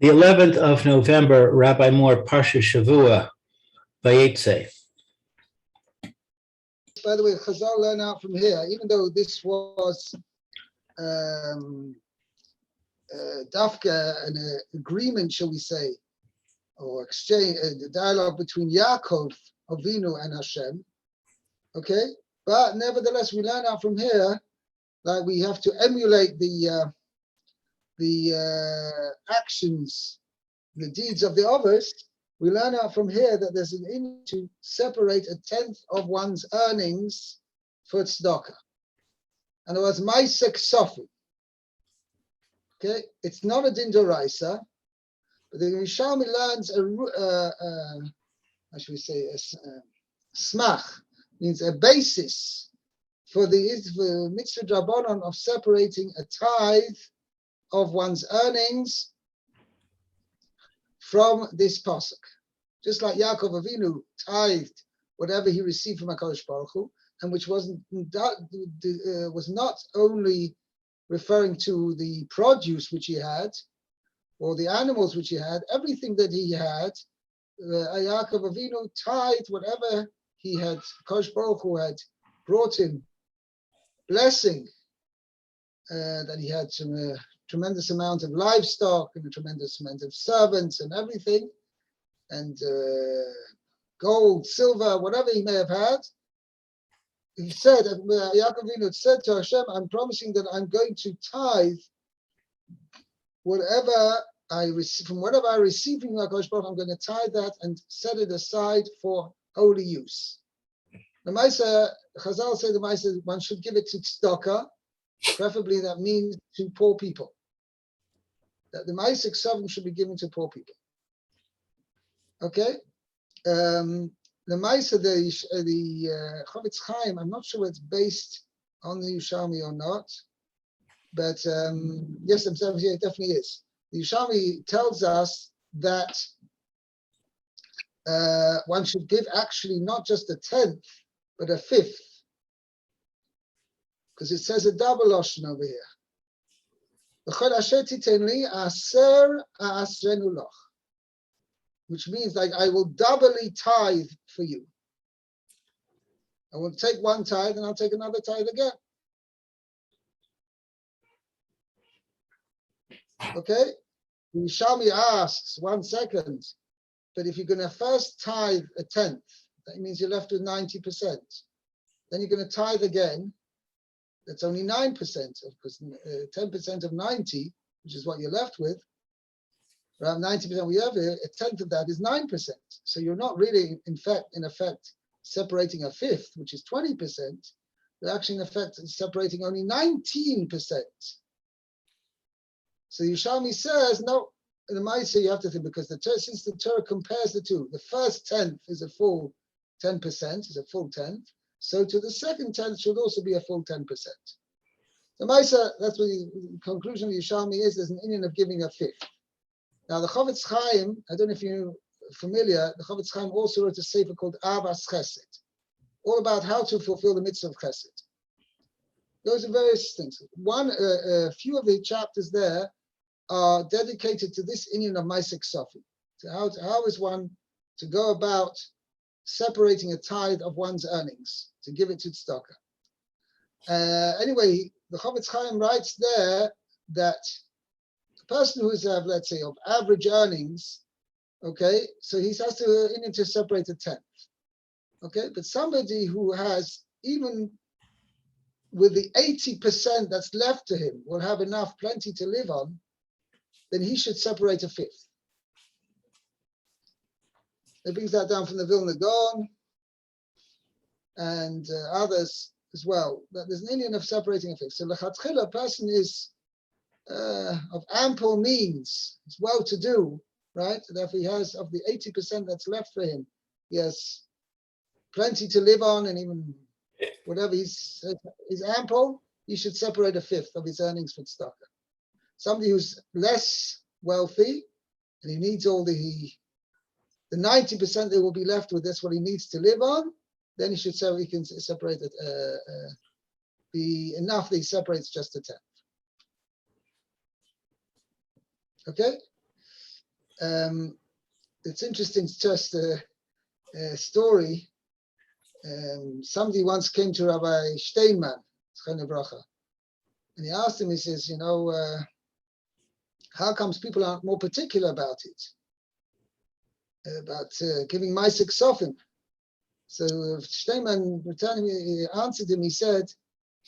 The 11th of November, Rabbi Moore, Parsha Hashavua, Vayeitzei. By the way, Chazal learn out from here, even though this was dafka, an agreement, shall we say, or exchange, the dialogue between Yaakov, Avinu, and Hashem. Okay, but nevertheless, we learn out from here that we have to emulate the actions, the deeds of the others. We learn out from here that there's an in to separate 1/10 of one's earnings for tzedakah. And it was Maisek Sofi. Okay, it's not a din d'oraisa, but the Yerushalmi learns how should we say, a smach, means a basis for the mitzvah drabanan of separating a tithe of one's earnings from this pasuk. Just like Yaakov Avinu tithed whatever he received from HaKadosh Baruch Hu, and which was not only referring to the produce which he had, or the animals which he had, everything that he had, Yaakov Avinu tithed whatever he had, HaKadosh Baruch Hu had brought him blessing, that he had some tremendous amount of livestock and a tremendous amount of servants and everything, and gold, silver, whatever he may have had. He said, Yaakov Avinu said to Hashem, I'm promising that I'm going to tithe whatever I receive, from whatever I receive from HaKadosh Baruch Hu, I'm going to tithe that and set it aside for holy use. The Maisa, Chazal say the Maisa, one should give it to tzedakah, preferably that means to poor people. That the Maisa Ksavim should be given to poor people. Okay? The Maisa, the Chavetz Chaim, I'm not sure it's based on the Yerushalmi or not, but yes, I'm saying it definitely is. The Yerushalmi tells us that one should give actually not just 1/10, but 1/5, because it says a double lashon over here. Which means like I will doubly tithe for you. I will take one tithe and I'll take another tithe again. Okay? Yerushalmi asks, 1 second, but if you're going to first tithe 1/10, that means you're left with 90%. Then you're going to tithe again. That's only 9%, because 10% of 90, which is what you're left with, around 90% we have here, 1/10 of that is 9%. So you're not really, in effect, separating 1/5, which is 20%. You're actually, in effect, separating only 19%. So Yerushalmi says, no, in the Maisa you have to think, because since the Torah compares the two, the first 1/10 is a full 10%, is a full 1/10. So to the second 1/10 should also be a full 10%. The Maisa, that's what the conclusion of Yerushalmi is, there's an Indian of giving 1/5. Now the Chavetz Chaim, I don't know if you're familiar, the Chavetz Chaim also wrote a sefer called Avas Chesed, all about how to fulfill the mitzvah of Chesed. Those are various things. A few of the chapters there are dedicated to this Indian of Maisek Sofi, to how is one to go about separating a tithe of one's earnings, to give it to tzedakah. Anyway, the Chavetz Chaim writes there that a person who is, let's say, of average earnings, okay, so he has to separate 1/10. Okay, but somebody who has, even with the 80% that's left to him, will have enough, plenty to live on, then he should separate 1/5. It brings that down from the Vilna Gaon and others as well. That there's an Indian of separating 1/5. So lechatchila, a person is of ample means, it's well-to-do, right? Therefore, he has, of the 80% that's left for him, he has plenty to live on, and even whatever he's ample, he should separate 1/5 of his earnings for tzedakah. Somebody who's less wealthy and he needs all the 90% that will be left with, that's what he needs to live on, then he should say he can separate it, be enough that he separates just 1/10. Okay? It's interesting, just a story. Somebody once came to Rabbi Steinman, and he asked him, he says, how comes people aren't more particular about it? About giving Maaseh Ksofim. So Steinman he answered him, he said,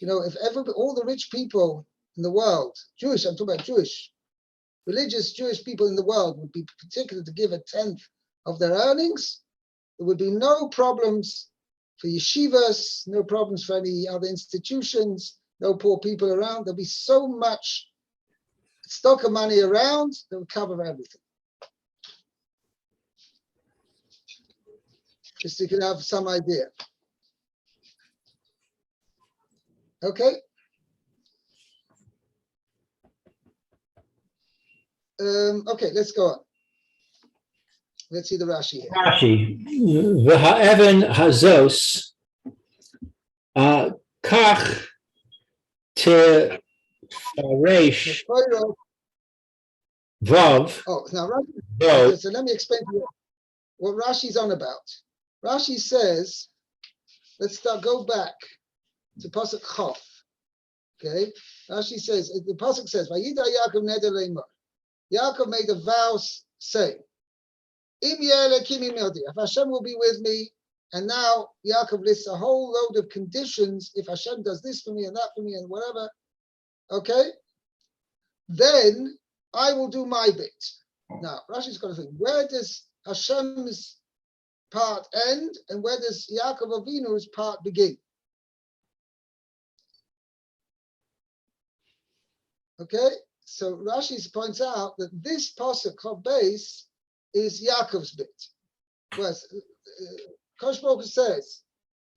if all the rich people in the world, Jewish, I'm talking about Jewish, religious Jewish people in the world would be particular to give 1/10 of their earnings, there would be no problems for yeshivas, no problems for any other institutions, no poor people around. There'll be so much stock of money around that will cover everything. Just so you can have some idea. Okay. Okay, let's go on. Let's see the Rashi here. Rashi, v'ha'even hazos, kach tefaresh vav. Oh, now Rashi. Vav. Okay, so let me explain to you what Rashi's on about. Rashi says, let's go back to Pasuk Chof. Okay, Rashi says, the Pasuk says, Vayida Yaakov neder leimor. Yaakov made a vow saying, Im ye'elekim imodi, if Hashem will be with me, and now Yaakov lists a whole load of conditions, if Hashem does this for me and that for me and whatever, okay, then I will do my bit. Now, Rashi's got to think, where does Hashem's part end and where does Yaakov Avinu's part begin? Okay, so Rashi points out that this pasuk of base is Yaakov's bit. Whereas Kosh Baruch Hu says,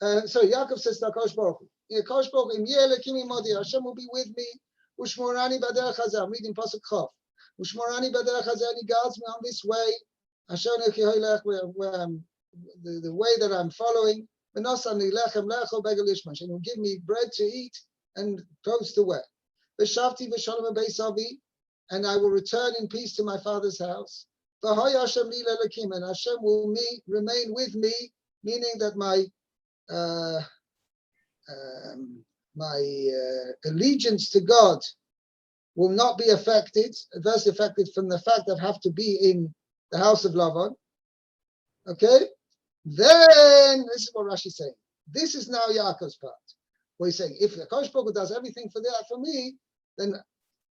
Yaakov says to Kosh Baruch Hu, Kosh Baruch Hu, Hashem will be with me. Ushmorani b'derech hazeh. I'm reading pasuk Chof. Ushmorani b'derech hazeh, and He guards me on this way. The way that I'm following. And He will give me bread to eat and clothes to wear. And I will return in peace to my father's house. And Hashem will remain with me, meaning that my allegiance to God will not be adversely affected from the fact that I have to be in the house of Lavan. Okay? Then, this is what Rashi is saying. This is now Yaakov's part. Where he's saying, if the Kosh Baruch Hu does everything for me, then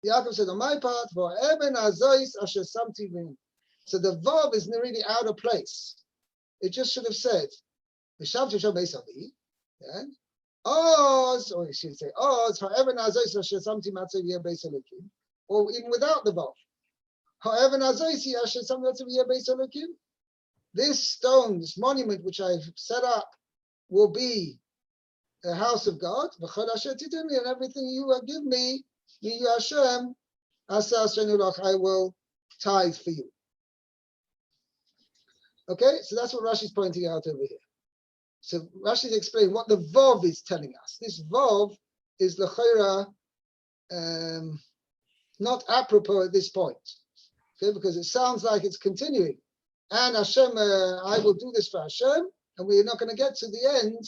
Yaakov said, on my part, for Eben Azois Asher Samti Vim. So the Vav is really out of place. It just should have said, V'shavti Shal Beis Avi, Oz, or it should say, Oz, for Eben Azois Asher Samti Matzav Yeh Beis Elokim, or even without the Vav. However, Azois Asher Samti Matzav Yeh Beis Elokim. This stone, this monument which I've set up, will be a house of God, and everything you will give me, you Hashem, I will tithe for you. Okay, so that's what Rashi's pointing out over here. So Rashi's explaining what the Vav is telling us. This Vav is l'chayra not apropos at this point, okay, because it sounds like it's continuing. And Hashem, I will do this for Hashem, and we're not going to get to the end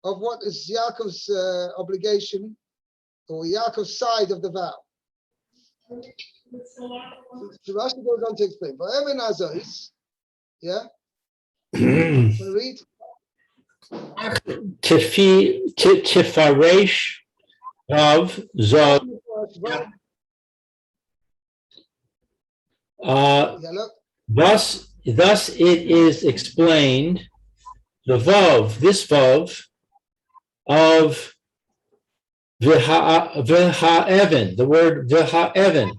of what is Yaakov's obligation, or Yaakov's side of the vow. So Rashi goes on to explain. But Eben Azois, yeah? Read. Tifaresh of Zov. Thus it is explained, the Vav, this Vav, of V'ha'even, the word V'ha'even.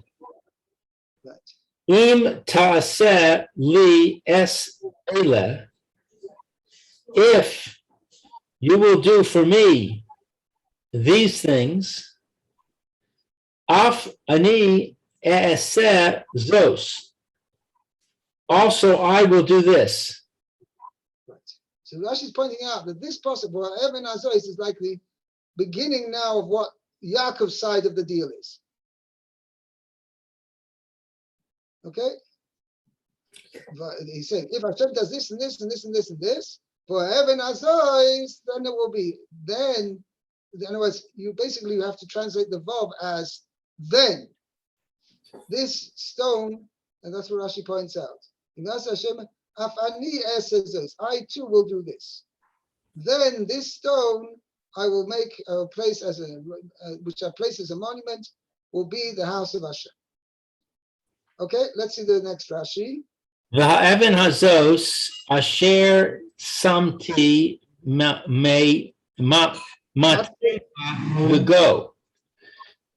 Im ta'aseh li es ele, if you will do for me these things, af ani e'eseh zos, also I will do this. Right. So Rashi is pointing out that this possible Eben Azois is like the beginning now of what Yaakov's side of the deal is. Okay? He said, if Hashem does this and this and this and this and this, for heaven azois, then it will be. Then, in other words, you have to translate the verb as then. This stone, and that's what Rashi points out. I too will do this. Then this stone I will make a place as which I place as a monument, will be the house of Hashem. Okay, let's see the next Rashi. V'ha'even hazos asher samti may mat v'go.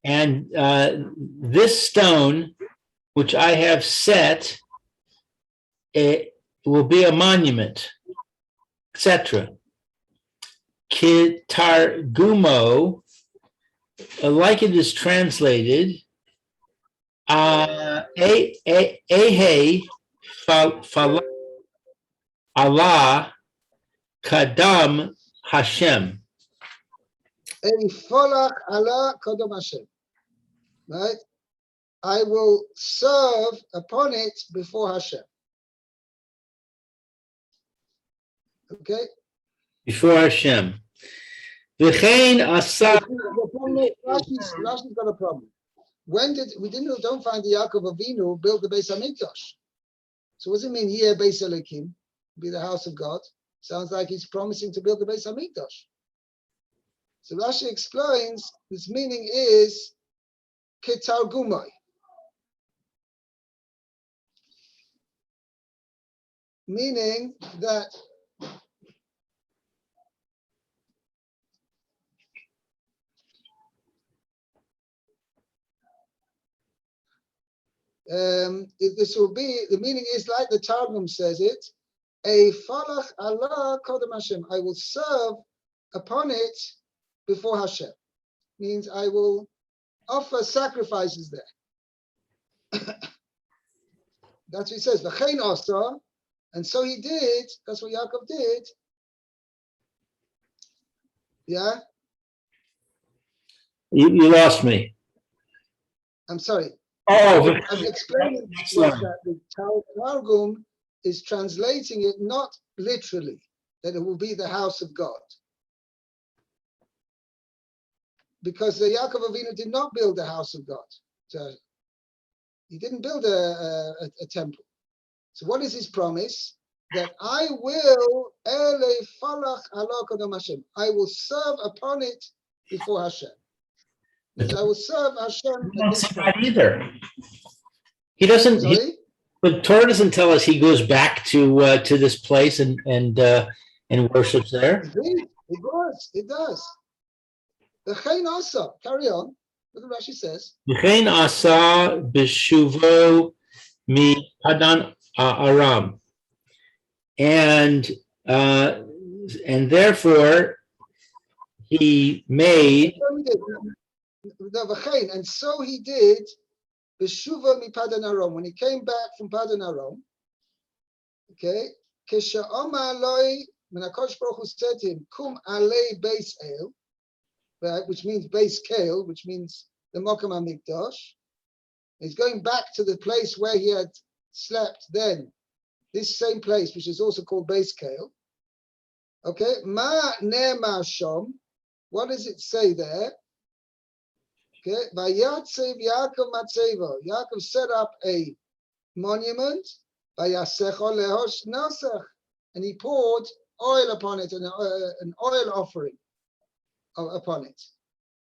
And this stone, which I have set, it will be a monument, etc. Kitargumo, like it is translated, Ehe Allah Kadam Hashem. Allah Kadam Hashem. Right? I will serve upon it before Hashem. Okay? Before Hashem. V'chein asa. Rashi's got a problem. When don't find the Yaakov Avinu built the Beis Hamikdash. So what does it mean here, Beis Elokim, be the house of God? Sounds like he's promising to build the Beis Hamikdash. So Rashi explains this meaning is Ketargumai. Meaning that this will be, the meaning is like the Targum says it, a falach Allah kodem Hashem. I will serve upon it before Hashem. Means I will offer sacrifices there. That's what he says. V'chein asa, and so he did. That's what Yaakov did. Yeah. You lost me. I'm sorry. Oh, I'm explaining that the Targum is translating it not literally, that it will be the house of God. Because the Yaakov Avinu did not build the house of God. So he didn't build a temple. So what is his promise? That I will I will serve upon it before Hashem. Because I will serve Hashem. That's not either. He doesn't. But Torah doesn't tell us he goes back to this place and worships there. It does. The Chain Asa. Carry on. Look at Rashi says. The Chain Asa b'shuvo mi Padan Aram, and therefore he made. And so he did. B'shuva mi Padan Aram, when he came back from Padan Aram, okay, Kesha'oma aloi, when HaKadosh Baruch Hu said to him, Kum alei beis el, right, which means beis kel, which means the Mokum HaMikdash. He's going back to the place where he had slept then, this same place, which is also called beis kel. Okay, ma ne'ma shom, what does it say there? Okay, Vayeitzei Yaakov Matzeva. Yaakov set up a monument, Vayasecho lehosh nosach, and he poured oil upon it, an oil offering upon it.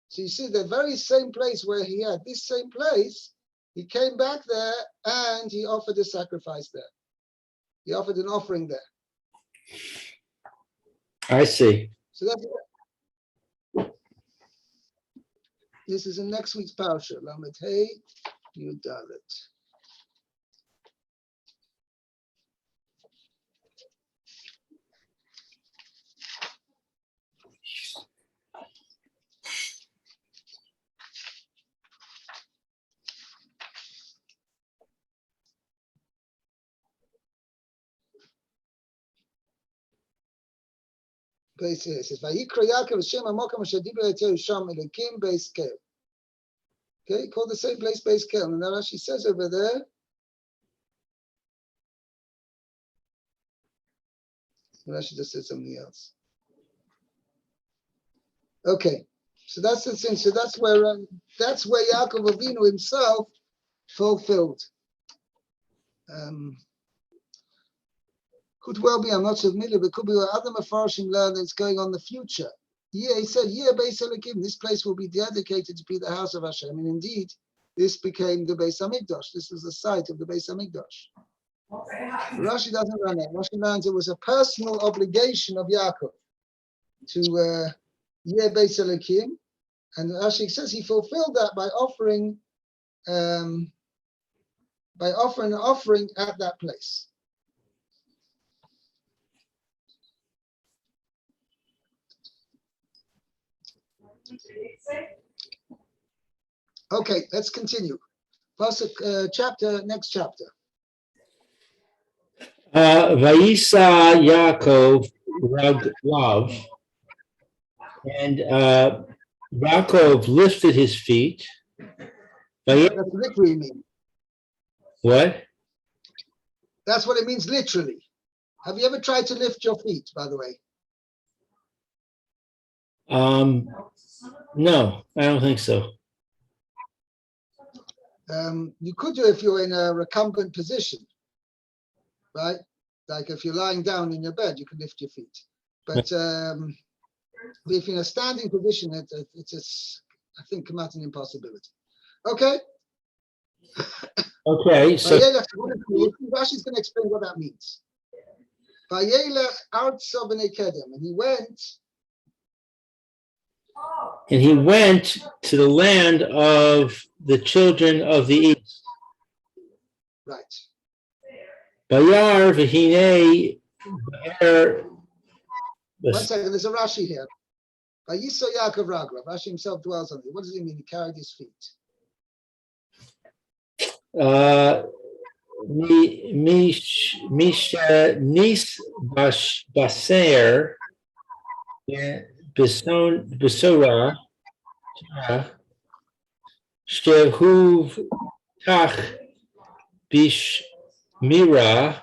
So you see, the very same place where he had this same place, he came back there and he offered a sacrifice there. He offered an offering there. I see. So that's it. This is in next week's Parsha, Lamed Hey Yud Dalet. It says, Vayikra Yaakov Hashem Hamokim Asher Diber Etzei Sham Elokim Beis Kel. Okay, he called the same place Beis Kel. And then Rashi says over there, Rashi just said something else. Okay, so that's the thing. So that's where Yaakov Avinu himself fulfilled. Could well be, I'm not so familiar, but could be what other Mefarshim learn that's going on in the future. Yeah, he said, Beis Elokim, this place will be dedicated to be the house of Hashem. And indeed, this became the Beis Hamikdash. This was the site of the Beis Hamikdash. Rashi doesn't learn that. Rashi learns it was a personal obligation of Yaakov to Beis Elokim. And Rashi says he fulfilled that by offering an offering at that place. Okay, let's continue. Next chapter. Vayisa Yaakov Raglav, and Yaakov lifted his feet. That's literally mean. What? That's what it means literally. Have you ever tried to lift your feet, by the way? No, I don't think so. You could do if you're in a recumbent position, right? Like if you're lying down in your bed, you can lift your feet. But if in a standing position, it's I think, come out an impossibility. Okay. Okay. So Rashi's going to explain what that means. And he went to the land of the children of the east. Right. Bayar v'hinei be'er. One second, there's a Rashi here. Vayiso Yaakov Raglav. Rashi himself dwells on it. What does he mean? He carried his feet. Misha nis baser besora shehuv tach bishmira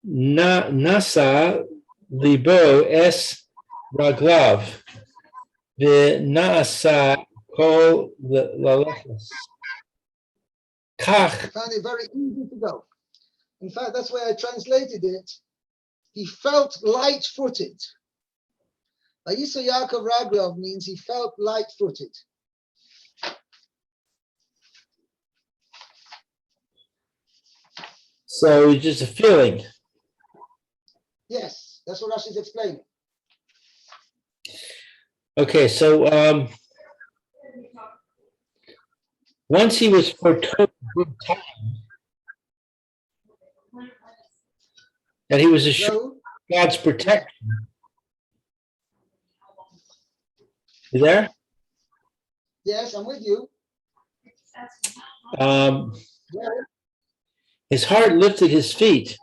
nasa libo es raglav v'nasa kol lalechas. I found it very easy to go. In fact, that's why I translated it. He felt light-footed. Vayisa Yaakov Raglav means he felt light-footed. So it's just a feeling. Yes, that's what Rashi's explaining. Okay, so once he was foretold good time, that he was assured of God's protection. You there? Yes, I'm with you. His heart lifted his feet,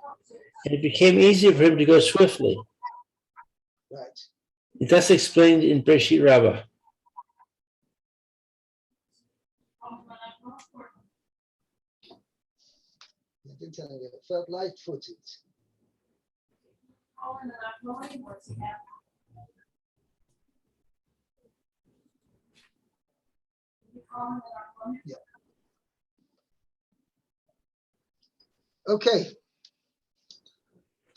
and it became easier for him to go swiftly. Right. That's explained in Bereshit Rabbah. I didn't tell you, it felt light-footed. Yeah. Okay.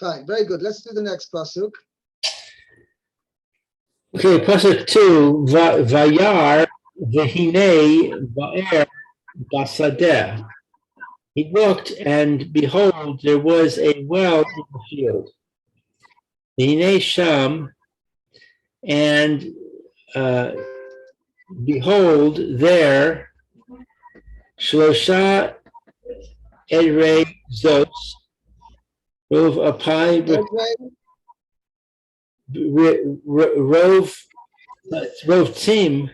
Fine, very good. Let's do the next pasuk. Okay, pasuk 2, Vayar v'hinei ba'er basadeh. He looked, and behold, there was a well in the field. V'hinei sham, and behold, there, Shlosha edrei zos, rov apai, rov tim,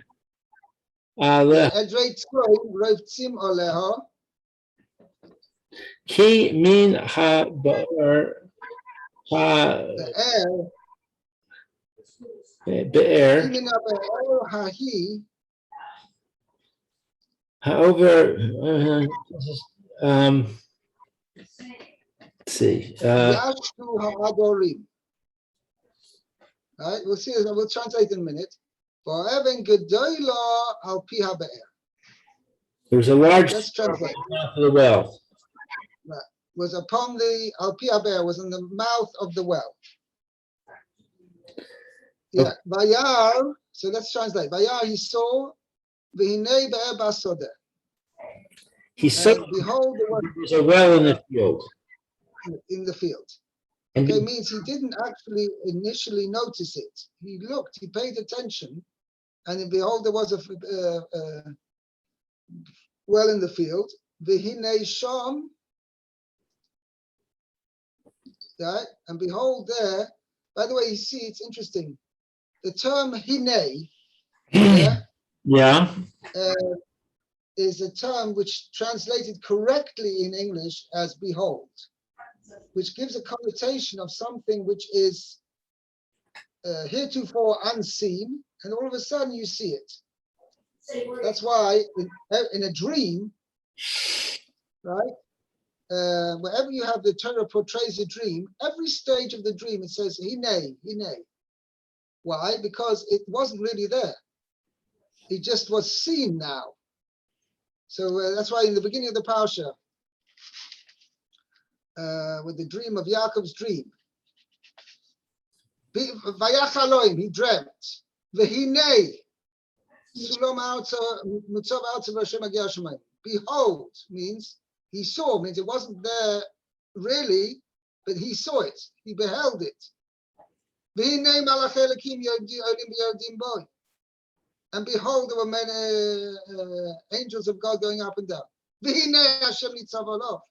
Edrei tzroim, rov tzim oleha. Ki min ha-ba'er be'er however, let's see. Yashtu ha'adorim. Right? We'll see. We'll translate in a minute. For Evan Gedoyla al pi habe'er. There was a large Let's translate. mouth of the well. Right. Was upon the al pi habe'er, was in the mouth of the well. Yeah. Vayar. So let's translate. Vayar, he saw v'hinei be'er basodeh. He saw behold, there was a well in the field. in the field. And Okay, means he didn't actually initially notice it. He looked, he paid attention, and behold, there was a well in the field. V'hinei sham, right? And behold, there. By the way, you see, it's interesting. The term hinei, yeah, is a term which translated correctly in English as behold, which gives a connotation of something which is heretofore unseen, and all of a sudden you see it. That's why in a dream, right, wherever you have the Torah portrays a dream, every stage of the dream it says hinei, hinei. Why? Because it wasn't really there. It just was seen now. So that's why in the beginning of the Parsha, with the dream of Yaakov's dream, Vayach Elohim, he dreamt. V'hinei, Sulam Mutzav Artzav Hashem Hagia Shemayim. Behold means he saw, means it wasn't there really, but he saw it, he beheld it. V'hinei Malach Elokim Yodim Yodim Boy. And behold, there were many angels of God going up and down. V'hinei Hashem Nitzav Olav.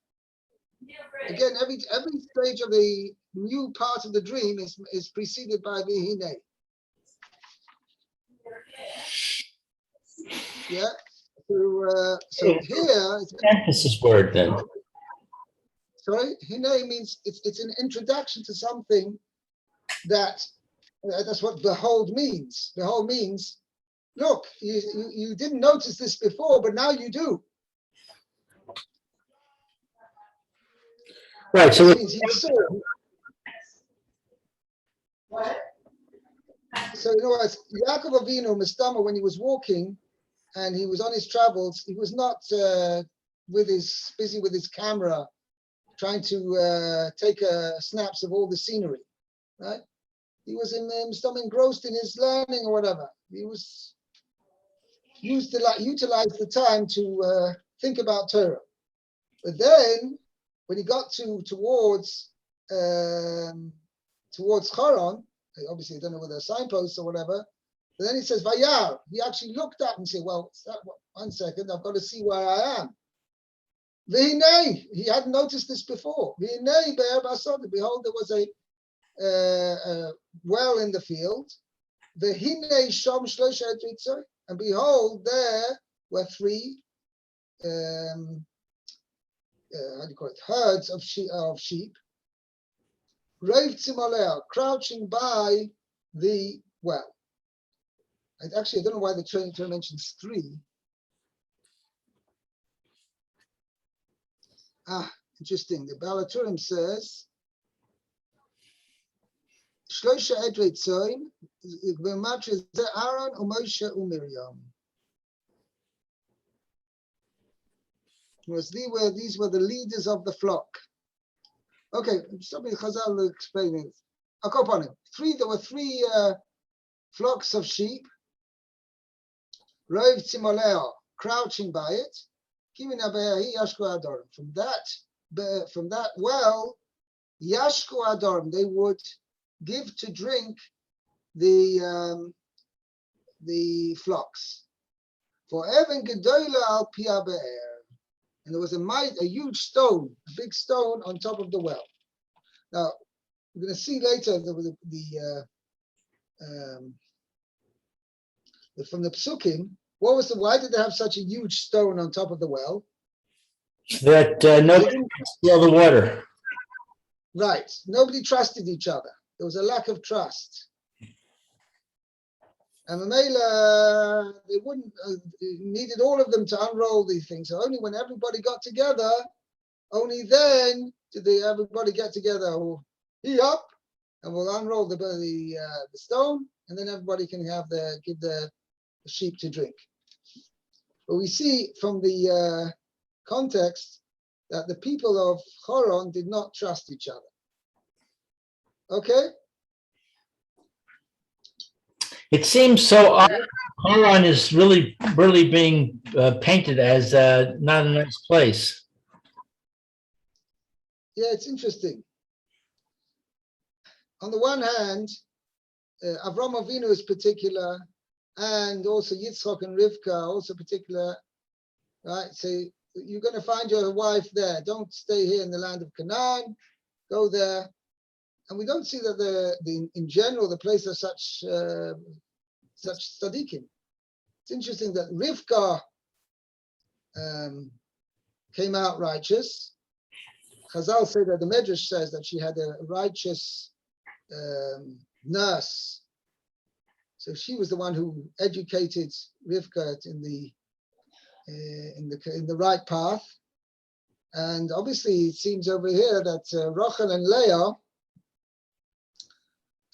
Again, every stage of the new part of the dream is preceded by V'hinei. Yeah. So here it's emphasis word then. Sorry, Hinei means it's an introduction to something that's what behold means. Behold means, look, you didn't notice this before, but now you do. Right. So it means he saw. What? So in other words, Yaakov Avinu, Mistama, when he was walking and he was on his travels, he was not busy with his camera, trying to take snaps of all the scenery, right? He was engrossed in his learning or whatever. He was utilized the time to think about Torah. But then, when he got towards Choron, obviously I don't know whether they're signposts or whatever, but then he says Vayar. He actually looked up and said, "Well, 1 second, I've got to see where I am." V'hinei, he hadn't noticed this before. V'hinei be'er basod. Behold, there was a well in the field. V'hinei sham shlosha etritzoi. And behold, there were 3 how do you call it? Herds of sheep. Rove tzimolea, crouching by the well. Actually, I don't know why the Torah mentions 3. Interesting. The Balaturim says, Shlosha edrei tzoim, v'matri ze Aaron u'Moshe u'Miriam. These were the leaders of the flock. Okay, something Chazal will explain it. I'll go upon it. There were 3 flocks of sheep. Rov tzimoleo, crouching by it. From that well, Yashku Adorim, they would give to drink the flocks. For Evan Gedoyla al Pia Be'er. And there was a huge stone, a big stone on top of the well. Now, we're going to see later from the Psukim, why did they have such a huge stone on top of the well? That nobody could steal the water. Right. Nobody trusted each other. There was a lack of trust. And they wouldn't needed all of them to unroll these things. So only when everybody got together, only then did everybody get together. He up, and we'll unroll the stone, and then everybody can give the sheep to drink. But we see from the context that the people of Choron did not trust each other. Okay? It seems so odd. Haran is really being painted as not a nice place. Yeah, it's interesting. On the one hand, Avram Avinu is particular, and also Yitzchak and Rivka are also particular, right? So you're going to find your wife there. Don't stay here in the land of Canaan. Go there. And we don't see that in general the place has such tzaddikim. It's interesting that Rivka came out righteous. Chazal say that the Medrash says that she had a righteous nurse. So she was the one who educated Rivka in the right path. And obviously it seems over here that Rachel and Leah,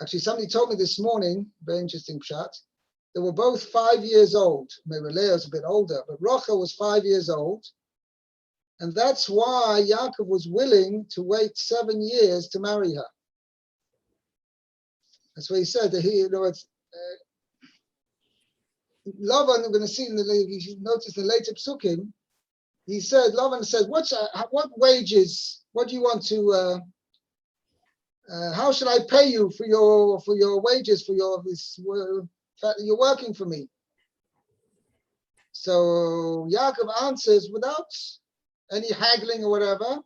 actually somebody told me this morning, very interesting pshat, they were both 5 years old. Maybe Leah's a bit older, but Rachel was 5 years old. And that's why Yaakov was willing to wait 7 years to marry her. That's what he said. That Lavan, we're going to see you should notice in the later psukim, Lavan said, what wages, what do you want to, how should I pay you for your wages, you're working for me? So Yaakov answers without any haggling or whatever.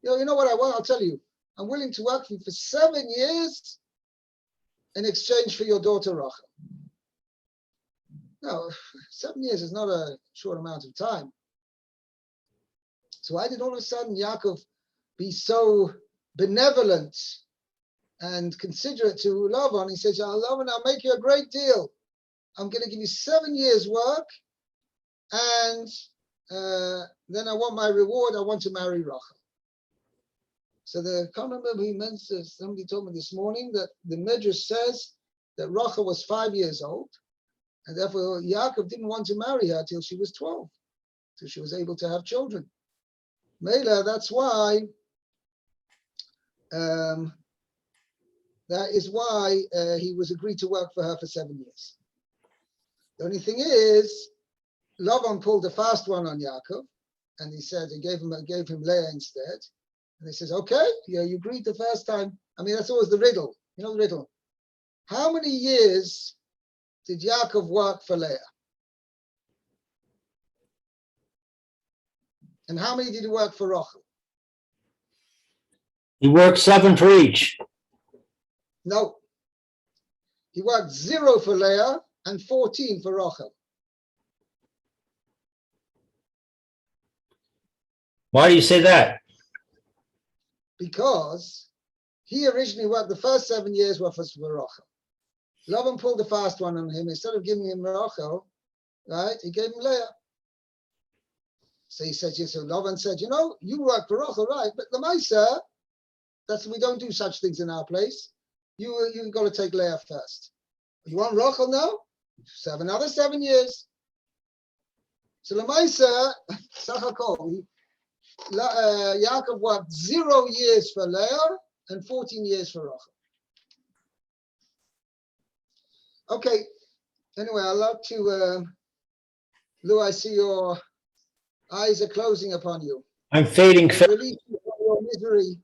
You know what I want? I'll tell you. I'm willing to work for you for 7 years in exchange for your daughter Rachel. No, 7 years is not a short amount of time. So why did all of a sudden Yaakov be so benevolent and considerate to Lavan? He says, Lavan, I'll make you a great deal. I'm going to give you 7 years work, and then I want my reward. I want to marry Rachel. So I can't remember who mentioned, somebody told me this morning that the Medrash says that Rachel was 5 years old, and therefore Yaakov didn't want to marry her till she was 12, till she was able to have children. Mela, that's why, that is why he was agreed to work for her for 7 years. The only thing is, Lavan pulled a fast one on Yaakov, and he said he gave him Leah instead. And he says, okay, you agreed the first time. I mean, that's always the riddle. You know the riddle. How many years did Yaakov work for Leah? And how many did he work for Rachel? He worked 7 for each. No. He worked 0 for Leah and 14 for Rachel. Why do you say that? Because he originally worked the first 7 years were for Rachel. Lavan pulled the fast one on him. Instead of giving him Rachel, right, he gave him Leah. So he said, so Lavan said, you work for Rachel, right? But Lamaisa, we don't do such things in our place. You got to take Leah first. You want Rachel now? Serve another 7 years. So Lamaisa, Sachakol, Yaakov worked 0 years for Leah and 14 years for Rachel. Okay. Anyway, I'd love to, Lou, I see your eyes are closing upon you. I'm fading fast. Release you from your misery.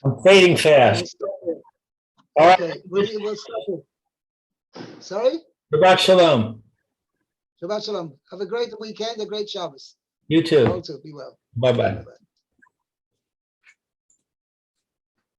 I'm fading fast. All right. Okay, we'll stop it. Sorry? Shabbat shalom. Shabbat shalom. Have a great weekend, a great Shabbos. You too. Also, be well. Bye-bye. Bye-bye.